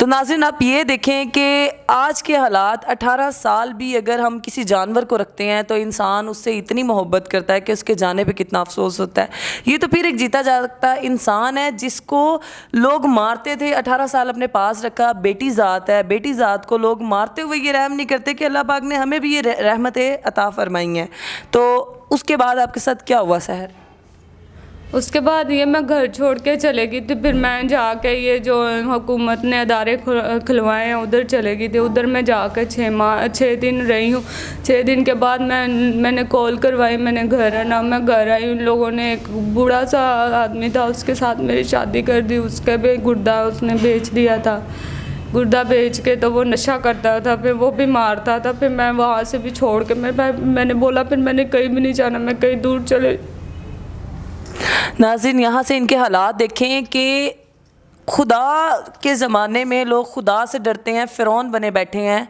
تو ناظرین آپ یہ دیکھیں کہ آج کے حالات 18 سال بھی اگر ہم کسی جانور کو رکھتے ہیں تو انسان اس سے اتنی محبت کرتا ہے کہ اس کے جانے پہ کتنا افسوس ہوتا ہے۔ یہ تو پھر ایک جیتا جاگتا انسان ہے جس کو لوگ مارتے تھے، 18 سال اپنے پاس رکھا، بیٹی ذات ہے، بیٹی ذات کو لوگ مارتے ہوئے یہ رحم نہیں کرتے کہ اللہ پاک نے ہمیں بھی یہ رحمتیں عطا فرمائی ہیں۔ تو اس کے بعد آپ کے ساتھ کیا ہوا سحر؟ اس کے بعد یہ میں گھر چھوڑ کے چلے گئی تھی، پھر میں جا کے یہ جو حکومت نے ادارے کھلوائے ہیں ادھر چلے گئی تھی، ادھر میں جا کے 6 دن رہی ہوں۔ 6 دن کے بعد میں نے کال کروائی، میں نے گھر آنا، میں گھر آئی، ان لوگوں نے ایک بوڑھا سا آدمی تھا اس کے ساتھ میری شادی کر دی، اس کے بھی گردہ اس نے بیچ دیا تھا، گردہ بیچ کے تو وہ نشہ کرتا تھا، پھر وہ بھی مارتا تھا، پھر میں وہاں سے بھی چھوڑ کے میں نے بولا پھر میں نے کہیں بھی نہیں جانا، میں کہیں دور چلے۔ ناظرین یہاں سے ان کے حالات دیکھیں کہ خدا کے زمانے میں لوگ خدا سے ڈرتے ہیں، فرعون بنے بیٹھے ہیں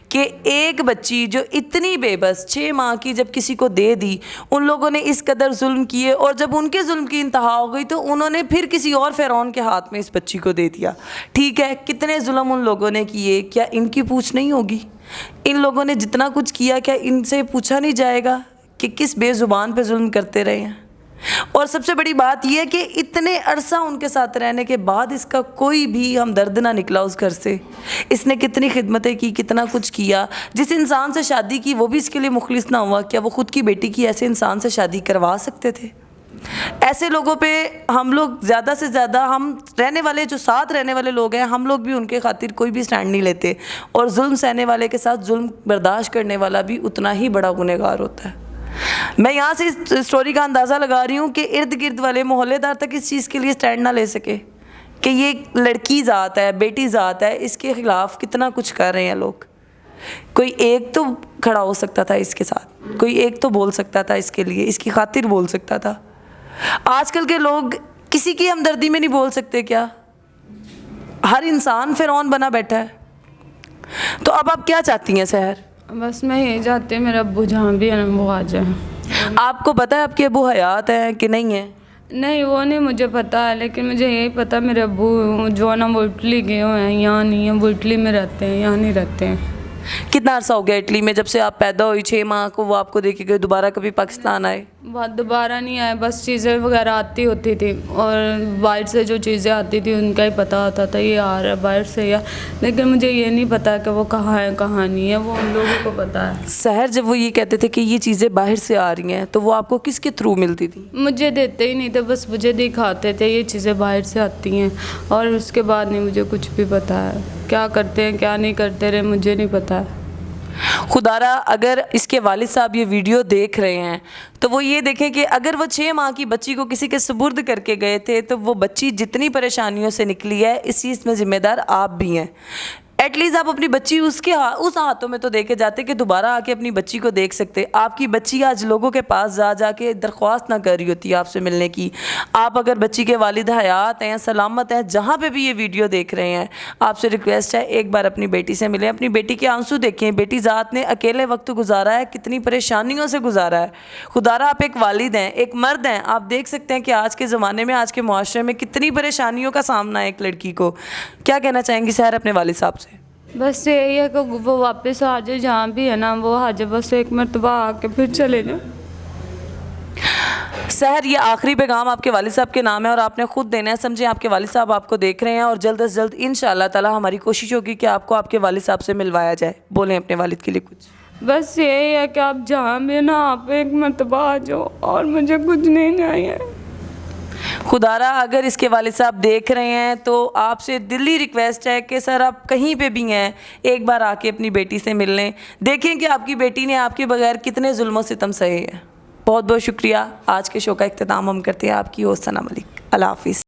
کہ ایک بچی جو اتنی بے بس 6 ماہ کی جب کسی کو دے دی، ان لوگوں نے اس قدر ظلم کیے، اور جب ان کے ظلم کی انتہا ہو گئی تو انہوں نے پھر کسی اور فرعون کے ہاتھ میں اس بچی کو دے دیا۔ ٹھیک ہے، کتنے ظلم ان لوگوں نے کیے، کیا ان کی پوچھ نہیں ہوگی؟ ان لوگوں نے جتنا کچھ کیا کیا ان سے پوچھا نہیں جائے گا کہ کس بے زبان پہ ظلم کرتے رہے ہیں؟ اور سب سے بڑی بات یہ ہے کہ اتنے عرصہ ان کے ساتھ رہنے کے بعد اس کا کوئی بھی ہمدرد نہ نکلا اس گھر سے۔ اس نے کتنی خدمتیں کی، کتنا کچھ کیا، جس انسان سے شادی کی وہ بھی اس کے لیے مخلص نہ ہوا، کیا وہ خود کی بیٹی کی ایسے انسان سے شادی کروا سکتے تھے؟ ایسے لوگوں پہ ہم لوگ زیادہ سے زیادہ، ہم رہنے والے جو ساتھ رہنے والے لوگ ہیں، ہم لوگ بھی ان کے خاطر کوئی بھی سٹینڈ نہیں لیتے، اور ظلم سہنے والے کے ساتھ ظلم برداشت کرنے والا بھی اتنا ہی بڑا گنہگار ہوتا ہے۔ میں یہاں سے اس سٹوری کا اندازہ لگا رہی ہوں کہ ارد گرد والے محلے دار تک اس چیز کے لیے سٹینڈ نہ لے سکے کہ یہ لڑکی ذات ہے، بیٹی ذات ہے، اس کے خلاف کتنا کچھ کر رہے ہیں لوگ۔ کوئی ایک تو کھڑا ہو سکتا تھا اس کے ساتھ، کوئی ایک تو بول سکتا تھا اس کے لیے، اس کی خاطر بول سکتا تھا۔ آج کل کے لوگ کسی کی ہمدردی میں نہیں بول سکتے کیا؟ ہر انسان فرعون بنا بیٹھا ہے۔ تو اب آپ کیا چاہتی ہیں سحر؟ بس میں یہی چاہتی ہوں میرا ابو جہاں بھی ہے نا وہ آ جائے۔ آپ کو پتہ ہے آپ کے ابو حیات ہیں کہ نہیں ہیں؟ نہیں وہ نہیں مجھے پتا ہے، لیکن مجھے یہی پتا میرے ابو جو ہے نا وہ اٹلی گئے ہوئے ہیں، یہاں نہیں ہیں، وہ اٹلی میں رہتے ہیں، یہاں نہیں رہتے ہیں۔ کتنا عرصہ ہو گیا اٹلی میں؟ جب سے آپ پیدا ہوئی 6 ماہ کو وہ آپ کو دیکھے گئے، دوبارہ کبھی پاکستان آئے؟ بات دوبارہ نہیں آئے، بس چیزیں وغیرہ آتی ہوتی تھی، اور باہر سے جو چیزیں آتی تھی ان کا ہی پتہ ہوتا تھا یہ آ رہا ہے باہر سے، یا لیکن مجھے یہ نہیں پتا کہ وہ کہاں ہے کہاں نہیں ہے، وہ ہم لوگوں کو پتہ ہے۔ سحر جب وہ یہ کہتے تھے کہ یہ چیزیں باہر سے آ رہی ہیں تو وہ آپ کو کس کے تھرو ملتی تھی؟ مجھے دیتے ہی نہیں تھے، بس مجھے دکھاتے تھے یہ چیزیں باہر سے آتی ہیں، اور اس کے بعد نہیں مجھے کچھ بھی پتہ ہے، کیا کرتے ہیں کیا نہیں کرتے رہے مجھے نہیں پتہ ہے۔ خدا را اگر اس کے والد صاحب یہ ویڈیو دیکھ رہے ہیں تو وہ یہ دیکھیں کہ اگر وہ 6 ماہ کی بچی کو کسی کے سپرد کر کے گئے تھے تو وہ بچی جتنی پریشانیوں سے نکلی ہے اس چیز میں ذمہ دار آپ بھی ہیں۔ ایٹ لیسٹ آپ اپنی بچی اس ہاتھوں میں تو دے کے جاتے کہ دوبارہ آ کے اپنی بچی کو دیکھ سکتے۔ آپ کی بچی آج لوگوں کے پاس جا کے درخواست نہ کر رہی ہوتی آپ سے ملنے کی۔ آپ اگر بچی کے والد حیات ہیں، سلامت ہیں، جہاں پہ بھی یہ ویڈیو دیکھ رہے ہیں، آپ سے ریکویسٹ ہے ایک بار اپنی بیٹی سے ملیں، اپنی بیٹی کے آنسو دیکھیں۔ بیٹی ذات نے اکیلے وقت گزارا ہے، کتنی پریشانیوں سے گزارا ہے۔ خدا را آپ ایک والد ہیں، ایک مرد ہیں، آپ دیکھ سکتے ہیں کہ آج کے زمانے میں، آج کے معاشرے میں کتنی پریشانیوں کا سامنا ہے ایک لڑکی کو۔ کیا کہنا چاہیں گی سحر اپنے والد صاحب سے؟ بس یہی ہے کہ وہ واپس آ جائے، جہاں بھی ہے نا وہ آ جائے، بس ایک مرتبہ آ کے پھر چلے جائیں۔ سحر یہ آخری پیغام آپ کے والد صاحب کے نام ہے اور آپ نے خود دینا ہے۔ سمجھیں آپ کے والد صاحب آپ کو دیکھ رہے ہیں، اور جلد از جلد انشاءاللہ تعالی ہماری کوشش ہوگی کہ آپ کو آپ کے والد صاحب سے ملوایا جائے۔ بولیں اپنے والد کے لیے کچھ۔ بس یہی ہے کہ آپ جہاں بھی نا آپ ایک مرتبہ آ جاؤ، اور مجھے کچھ نہیں چاہیے۔ خدا را اگر اس کے والد صاحب دیکھ رہے ہیں تو آپ سے دلی ریکویسٹ ہے کہ سر آپ کہیں پہ بھی ہیں ایک بار آ کے اپنی بیٹی سے مل لیں، دیکھیں کہ آپ کی بیٹی نے آپ کے بغیر کتنے ظلم و ستم سہے ہیں۔ بہت بہت شکریہ۔ آج کے شو کا اختتام ہم کرتے ہیں آپ کی ہوسٹ ثنا ملک۔ اللہ حافظ۔